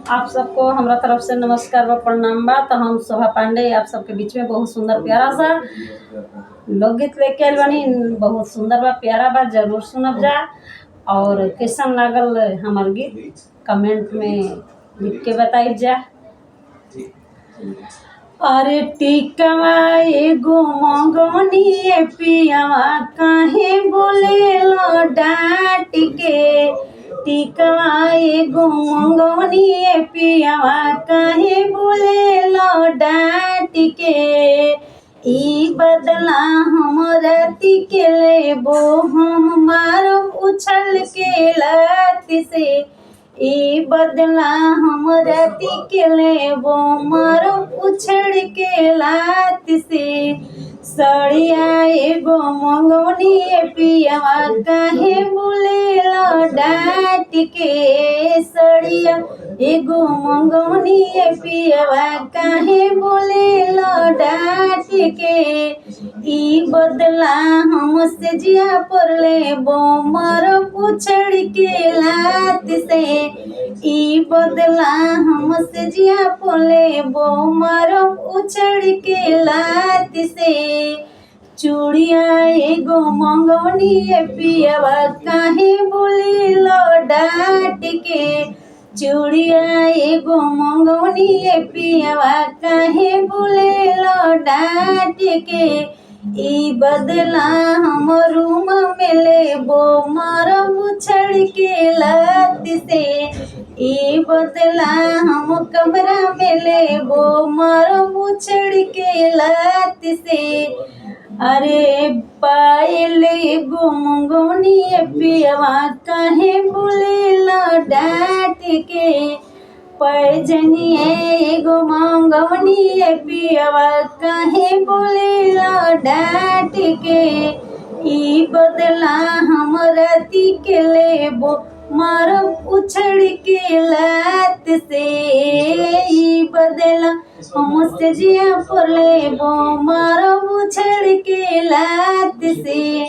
आप सबको हमारा तरफ से नमस्कार व प्रणाम बा। तो हम शोभा पांडे आप सबके बीच में बहुत सुंदर प्यारा सा लोकगीत लेके आइल बानी। बहुत सुंदर बा, प्यारा बा, जरूर सुनब जा। और कैसन लागल हमार गीत कमेंट में लिख के बताइब जा। अरे टिकवा एगो मंगवनी पियावा काहे बोलेलो डांट के। टिकवा एगो मंगवनी पियावा काहे बोलेलो डांट के। ई बदला हमरा के लेबो हम मारब उछल के लात से। ई बदला हमरा के लेबो मारब उछल के लात से। सड़िया एगो मंगवनी पियावा काहे बोलेला डांट के। सड़िया एगो मंगवनी पियावा काहे बोलेला डांट के। ई बदला हमसे जिया पर लेबो मारब उछल के लात से। ई बदला हमसे जिया पर लेबो मारब उछल के लात से। चूड़िया एगो मंगवनी पियावा काहे बोलेला डांट के। चूड़िया एगो मंगवनी पियावा काहे बोलेला डांट के। ई बदला हम रूम में लेबो मारब उछल के लात से। ई बदला हम कमरा में लेबो मारब उछल के लात से। अरे पायल एगो मंगवनी पियावा काहे बोलेला डांट के। पैजनिया एगो मंगवनी पियावा काहे बोलेला डांट के। ई बदला हमरा के लेबो मारब उछल के लात से। ई बदला हमसे जिया पर लेबो मारब उछल के लात से।